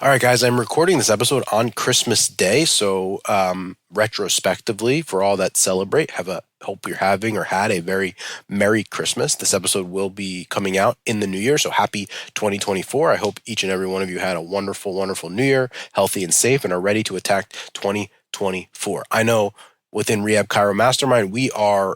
All right, guys, I'm recording this episode on Christmas Day. So, retrospectively, for all that celebrate, hope you're having or had a very Merry Christmas. This episode will be coming out in the new year. So, happy 2024. I hope each and every one of you had a wonderful, wonderful new year, healthy and safe, and are ready to attack 2024. I know within Rehab Chiro Mastermind, we are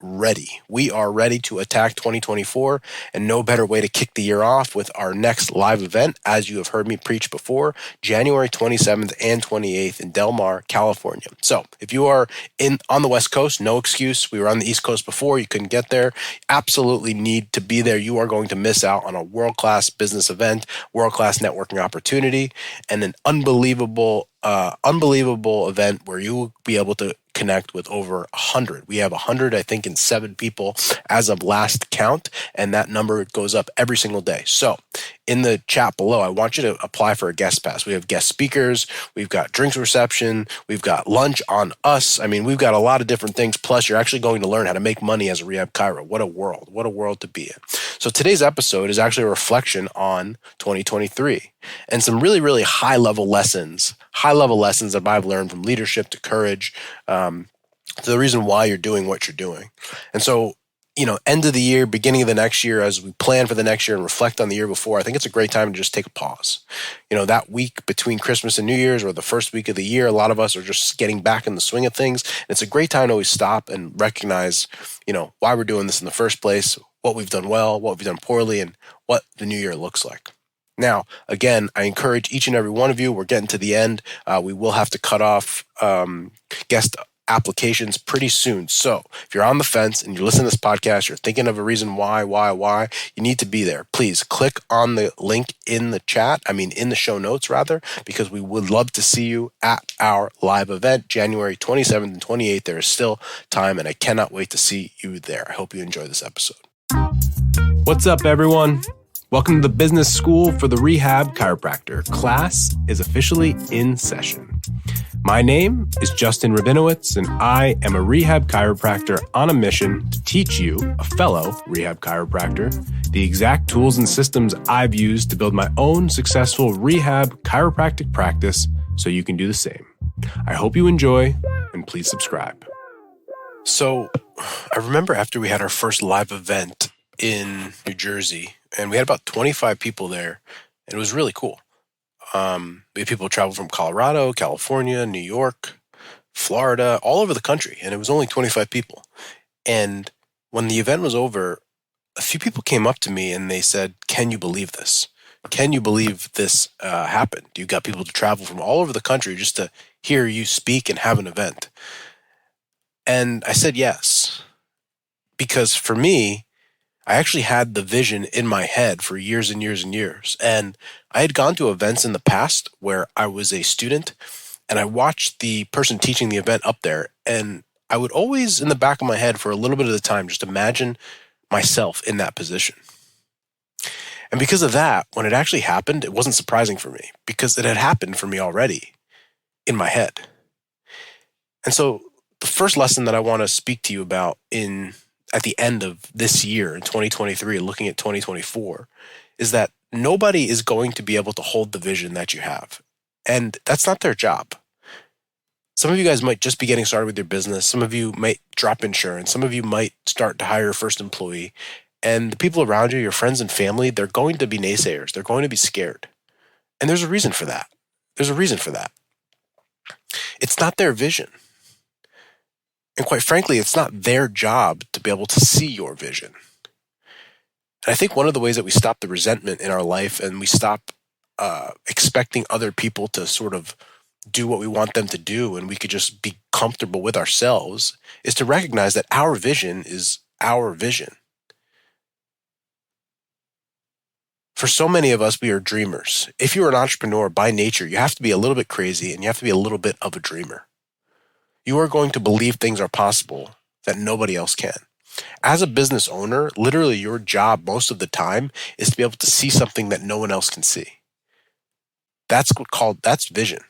ready. We are ready to attack 2024, and no better way to kick the year off with our next live event, as you have heard me preach before, January 27th and 28th in Del Mar, California. So if you are on the West Coast, no excuse. We were on the East Coast before. You couldn't get there. Absolutely need to be there. You are going to miss out on a world-class business event, world-class networking opportunity, and an unbelievable event where you will be able to connect with over 100. We have 100, I think, and 7 people as of last count, and that number goes up every single day. So in the chat below, I want you to apply for a guest pass. We have guest speakers, we've got drinks reception, we've got lunch on us. I mean, we've got a lot of different things. Plus, you're actually going to learn how to make money as a Rehab Chiro. What a world to be in. So today's episode is actually a reflection on 2023 and some really, really high-level lessons that I've learned, from leadership to courage, to the reason why you're doing what you're doing. And so, end of the year, beginning of the next year, as we plan for the next year and reflect on the year before, I think it's a great time to just take a pause. That week between Christmas and New Year's, or the first week of the year, a lot of us are just getting back in the swing of things. And it's a great time to always stop and recognize, why we're doing this in the first place, what we've done well, what we've done poorly, and what the new year looks like. Now, again, I encourage each and every one of you, we're getting to the end. We will have to cut off guest applications pretty soon. So if you're on the fence and you're listening to this podcast, you're thinking of a reason why, you need to be there. Please click on the link in the in the show notes rather, because we would love to see you at our live event, January 27th and 28th. There is still time, and I cannot wait to see you there. I hope you enjoy this episode. What's up, everyone? Welcome to the Business School for the Rehab Chiropractor. Class is officially in session. My name is Justin Rabinowitz, and I am a rehab chiropractor on a mission to teach you, a fellow rehab chiropractor, the exact tools and systems I've used to build my own successful rehab chiropractic practice so you can do the same. I hope you enjoy, and please subscribe. So, I remember after we had our first live event in New Jersey, and we had about 25 people there, and it was really cool. We had people travel from Colorado, California, New York, Florida, all over the country, and it was only 25 people. And when the event was over, a few people came up to me and they said, "Can you believe this? Can you believe this happened? You got people to travel from all over the country just to hear you speak and have an event." And I said yes, because for me, I actually had the vision in my head for years and years and years. And I had gone to events in the past where I was a student and I watched the person teaching the event up there. And I would always, in the back of my head for a little bit of the time, just imagine myself in that position. And because of that, when it actually happened, it wasn't surprising for me because it had happened for me already in my head. And so the first lesson that I want to speak to you about at the end of this year in 2023, looking at 2024, is that nobody is going to be able to hold the vision that you have. And that's not their job. Some of you guys might just be getting started with your business. Some of you might drop insurance. Some of you might start to hire your first employee. And the people around you, your friends and family, they're going to be naysayers. They're going to be scared. And there's a reason for that. It's not their vision. And quite frankly, it's not their job to be able to see your vision. And I think one of the ways that we stop the resentment in our life and we stop expecting other people to sort of do what we want them to do and we could just be comfortable with ourselves is to recognize that our vision is our vision. For so many of us, we are dreamers. If you're an entrepreneur by nature, you have to be a little bit crazy and you have to be a little bit of a dreamer. You are going to believe things are possible that nobody else can. As a business owner, literally your job most of the time is to be able to see something that no one else can see. That's vision.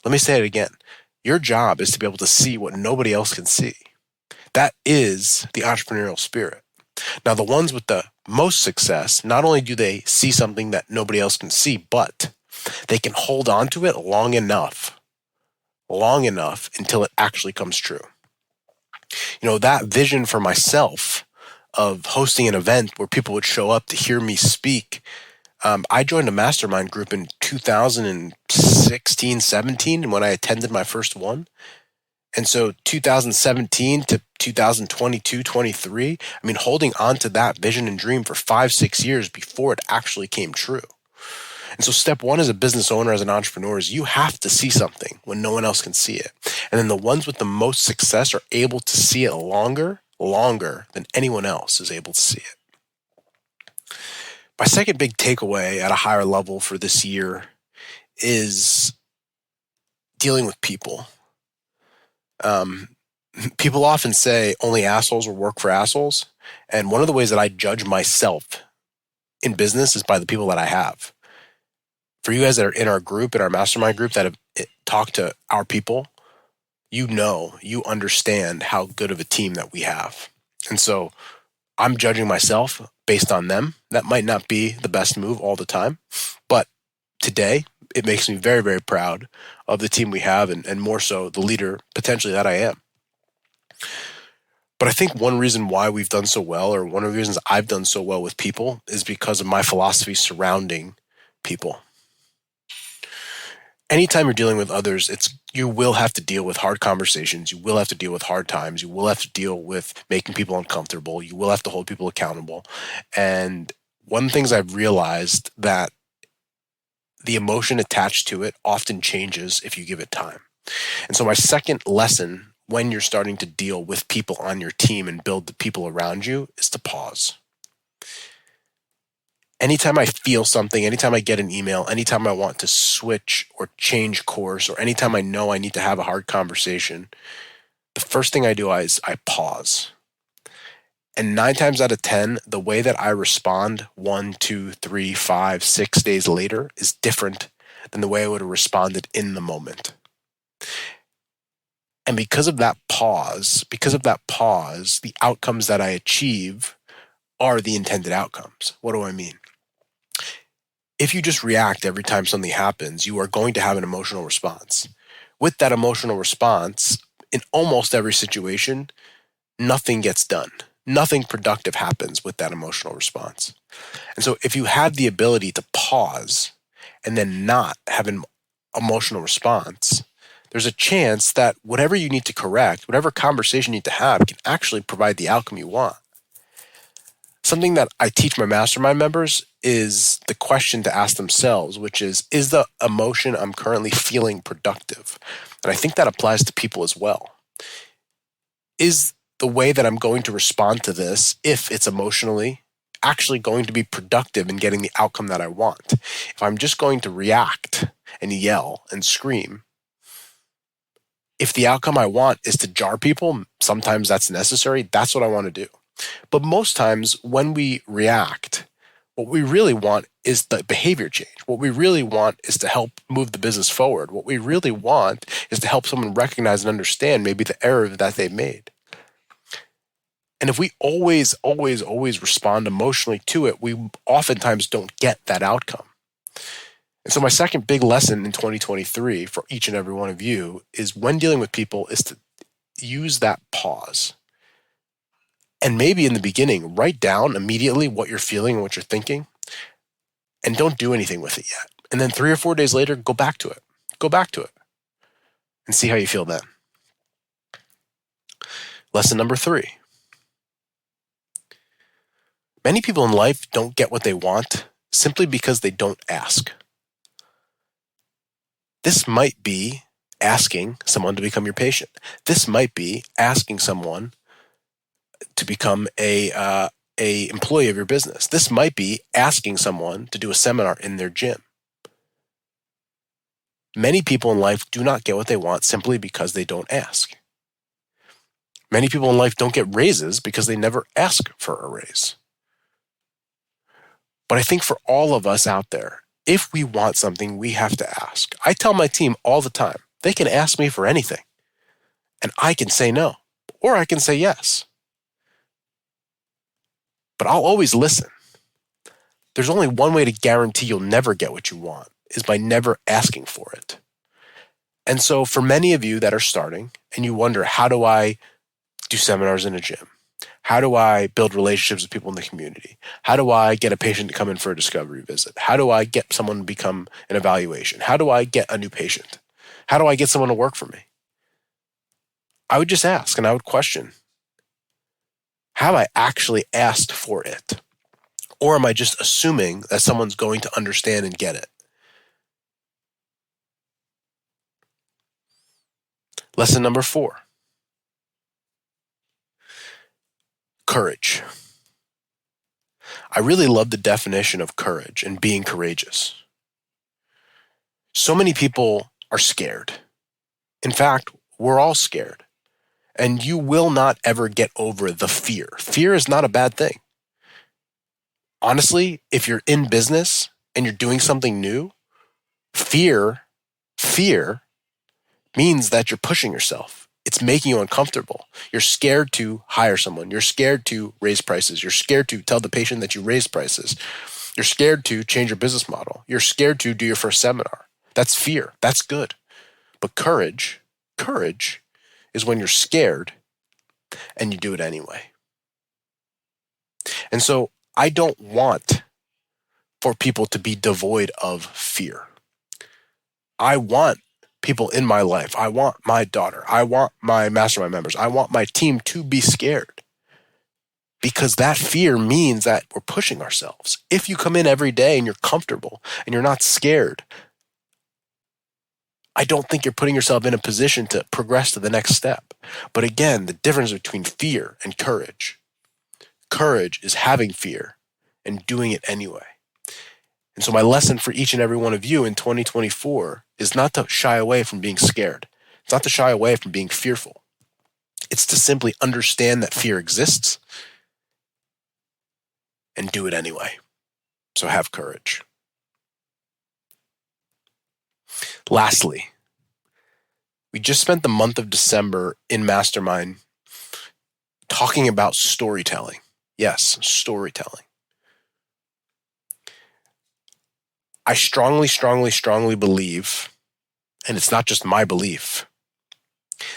Let me say it again. Your job is to be able to see what nobody else can see. That is the entrepreneurial spirit. Now, the ones with the most success, not only do they see something that nobody else can see, but they can hold on to it long enough until it actually comes true. That vision for myself of hosting an event where people would show up to hear me speak. I joined a mastermind group in 2016, 17 when I attended my first one. And so 2017 to 2022, 23, holding on to that vision and dream for 5-6 years before it actually came true. And so step one as a business owner, as an entrepreneur, is you have to see something when no one else can see it. And then the ones with the most success are able to see it longer than anyone else is able to see it. My second big takeaway at a higher level for this year is dealing with people. People often say only assholes will work for assholes. And one of the ways that I judge myself in business is by the people that I have. For you guys that are in our group, in our mastermind group, that have talked to our people, you understand how good of a team that we have. And so I'm judging myself based on them. That might not be the best move all the time, but today it makes me very, very proud of the team we have, and more so the leader potentially that I am. But I think one reason why we've done so well, or one of the reasons I've done so well with people, is because of my philosophy surrounding people. Anytime you're dealing with others, you will have to deal with hard conversations. You will have to deal with hard times. You will have to deal with making people uncomfortable. You will have to hold people accountable. And one of the things I've realized that the emotion attached to it often changes if you give it time. And so my second lesson when you're starting to deal with people on your team and build the people around you is to pause. Anytime I feel something, anytime I get an email, anytime I want to switch or change course, or anytime I know I need to have a hard conversation, the first thing I do is I pause. And 9 times out of 10, the way that I respond 1, 2, 3, 5, 6 days later is different than the way I would have responded in the moment. And because of that pause, the outcomes that I achieve are the intended outcomes. What do I mean? If you just react every time something happens, you are going to have an emotional response. With that emotional response, in almost every situation, nothing gets done. Nothing productive happens with that emotional response. And so if you have the ability to pause and then not have an emotional response, there's a chance that whatever you need to correct, whatever conversation you need to have, can actually provide the outcome you want. Something that I teach my mastermind members is the question to ask themselves, which is the emotion I'm currently feeling productive? And I think that applies to people as well. Is the way that I'm going to respond to this, if it's emotionally, actually going to be productive in getting the outcome that I want? If I'm just going to react and yell and scream, if the outcome I want is to jar people, sometimes that's necessary. That's what I want to do. But most times when we react, what we really want is the behavior change. What we really want is to help move the business forward. What we really want is to help someone recognize and understand maybe the error that they've made. And if we always respond emotionally to it, we oftentimes don't get that outcome. And so my second big lesson in 2023 for each and every one of you is, when dealing with people, is to use that pause. And maybe in the beginning, write down immediately what you're feeling and what you're thinking, and don't do anything with it yet. And then 3 or 4 days later, go back to it. And see how you feel then. Lesson number 3. Many people in life don't get what they want simply because they don't ask. This might be asking someone to become your patient. This might be asking someone to become a employee of your business. This might be asking someone to do a seminar in their gym. Many people in life do not get what they want simply because they don't ask. Many people in life don't get raises because they never ask for a raise. But I think for all of us out there, if we want something, we have to ask. I tell my team all the time, they can ask me for anything, and I can say no, or I can say yes. But I'll always listen. There's only one way to guarantee you'll never get what you want, is by never asking for it. And so for many of you that are starting and you wonder, how do I do seminars in a gym? How do I build relationships with people in the community? How do I get a patient to come in for a discovery visit? How do I get someone to become an evaluation? How do I get a new patient? How do I get someone to work for me? I would just ask and I would question, have I actually asked for it? Or am I just assuming that someone's going to understand and get it? Lesson number 4. Courage. I really love the definition of courage and being courageous. So many people are scared. In fact, we're all scared. And you will not ever get over the fear. Fear is not a bad thing. Honestly, if you're in business and you're doing something new, fear means that you're pushing yourself. It's making you uncomfortable. You're scared to hire someone. You're scared to raise prices. You're scared to tell the patient that you raised prices. You're scared to change your business model. You're scared to do your first seminar. That's fear. That's good. But courage is when you're scared and you do it anyway. And so I don't want for people to be devoid of fear. I want people in my life. I want my daughter. I want my mastermind members. I want my team to be scared, because that fear means that we're pushing ourselves. If you come in every day and you're comfortable and you're not scared, I don't think you're putting yourself in a position to progress to the next step. But again, the difference between fear and courage. Courage is having fear and doing it anyway. And so my lesson for each and every one of you in 2024 is not to shy away from being scared. It's not to shy away from being fearful. It's to simply understand that fear exists and do it anyway. So have courage. Lastly, we just spent the month of December in Mastermind talking about storytelling. Yes, storytelling. I strongly believe, and it's not just my belief,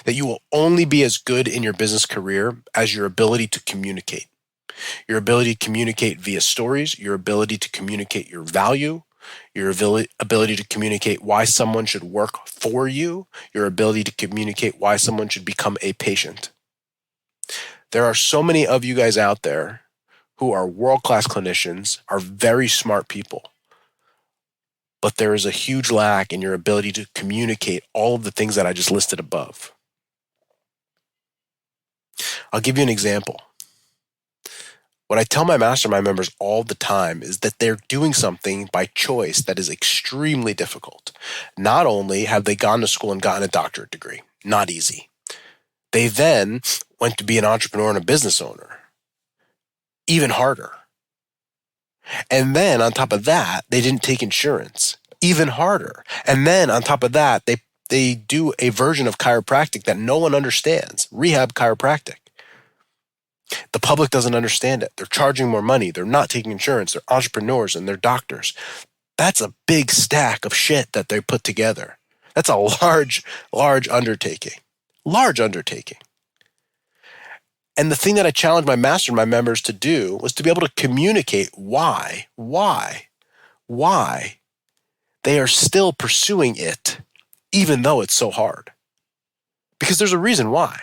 that you will only be as good in your business career as your ability to communicate. Your ability to communicate via stories, your ability to communicate your value, your ability to communicate why someone should work for you, your ability to communicate why someone should become a patient. There are so many of you guys out there who are world-class clinicians, are very smart people, but there is a huge lack in your ability to communicate all of the things that I just listed above. I'll give you an example. What I tell my mastermind members all the time is that they're doing something by choice that is extremely difficult. Not only have they gone to school and gotten a doctorate degree, not easy. They then went to be an entrepreneur and a business owner, even harder. And then on top of that, they didn't take insurance, even harder. And then on top of that, they do a version of chiropractic that no one understands, rehab chiropractic. The public doesn't understand it. They're charging more money. They're not taking insurance. They're entrepreneurs and they're doctors. That's a big stack of shit that they put together. That's a large undertaking. Large undertaking. And the thing that I challenged my mastermind members to do was to be able to communicate why they are still pursuing it, even though it's so hard. Because there's a reason why.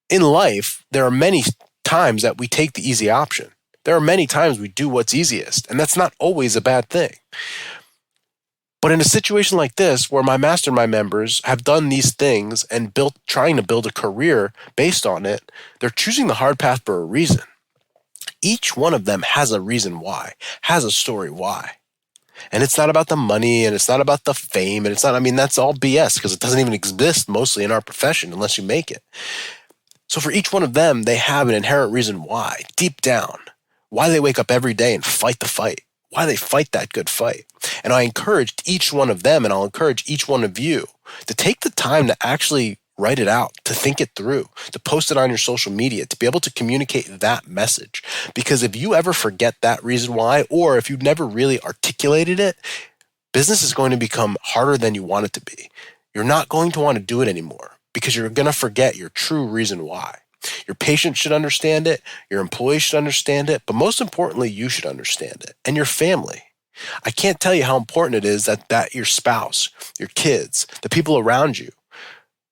In life, there are many times that we take the easy option. There are many times we do what's easiest, and that's not always a bad thing. But in a situation like this, where my mastermind members have done these things and trying to build a career based on it, they're choosing the hard path for a reason. Each one of them has a reason why, has a story why. And it's not about the money, and it's not about the fame, and that's all BS, because it doesn't even exist mostly in our profession unless you make it. So for each one of them, they have an inherent reason why, deep down, why they wake up every day and fight the fight, why they fight that good fight. And I encouraged each one of them, and I'll encourage each one of you to take the time to actually write it out, to think it through, to post it on your social media, to be able to communicate that message. Because if you ever forget that reason why, or if you've never really articulated it, business is going to become harder than you want it to be. You're not going to want to do it anymore because you're going to forget your true reason why. Your patients should understand it, your employees should understand it, but most importantly, you should understand it, and your family. I can't tell you how important it is that your spouse, your kids, the people around you,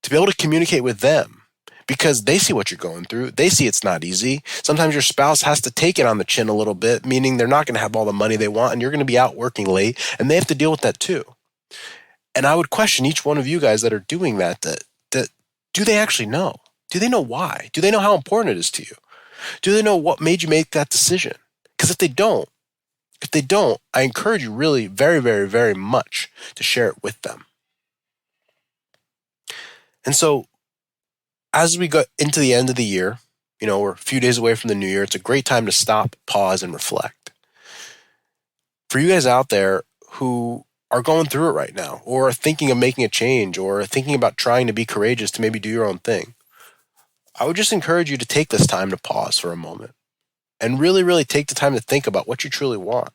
to be able to communicate with them because they see what you're going through. They see it's not easy. Sometimes your spouse has to take it on the chin a little bit, meaning they're not going to have all the money they want and you're going to be out working late and they have to deal with that too. And I would question each one of you guys that are doing that do they actually know? Do they know why? Do they know how important it is to you? Do they know what made you make that decision? Because if they don't, I encourage you really very, very, very much to share it with them. And so as we go into the end of the year, we're a few days away from the new year. It's a great time to stop, pause, and reflect. For you guys out there who are going through it right now, or are thinking of making a change, or are thinking about trying to be courageous to maybe do your own thing, I would just encourage you to take this time to pause for a moment and really, really take the time to think about what you truly want,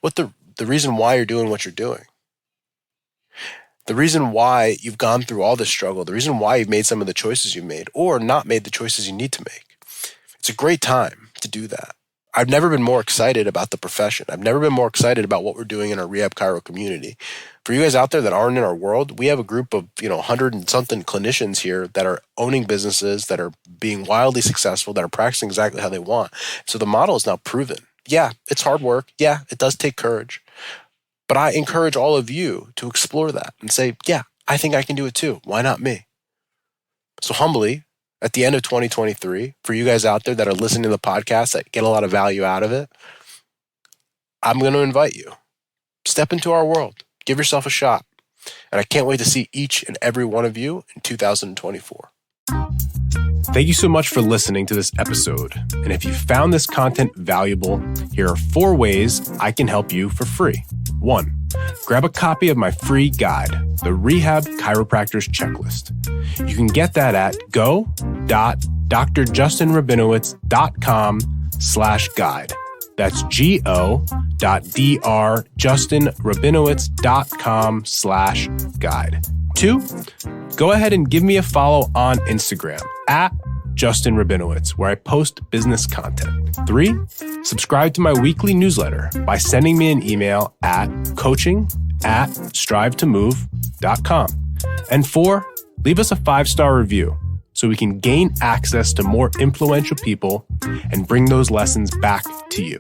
what the reason why you're doing what you're doing, the reason why you've gone through all this struggle, the reason why you've made some of the choices you've made or not made the choices you need to make. It's a great time to do that. I've never been more excited about the profession. I've never been more excited about what we're doing in our Rehab Chiro community. For you guys out there that aren't in our world, we have a group of 100 and something clinicians here that are owning businesses, that are being wildly successful, that are practicing exactly how they want. So the model is now proven. Yeah, it's hard work. Yeah, it does take courage. But I encourage all of you to explore that and say, yeah, I think I can do it too. Why not me? So humbly, at the end of 2023, for you guys out there that are listening to the podcast that get a lot of value out of it, I'm going to invite you. Step into our world. Give yourself a shot. And I can't wait to see each and every one of you in 2024. Thank you so much for listening to this episode. And if you found this content valuable, here are 4 ways I can help you for free. 1, grab a copy of my free guide, the Rehab Chiropractor's Checklist. You can get that at go.drjustinrabinowitz.com/guide. That's go.drjustinrabinowitz.com/guide. 2, go ahead and give me a follow on Instagram at Justin Rabinowitz, where I post business content. 3, subscribe to my weekly newsletter by sending me an email at coaching@strivetomove.com. And 4, leave us a 5-star review so we can gain access to more influential people and bring those lessons back to you.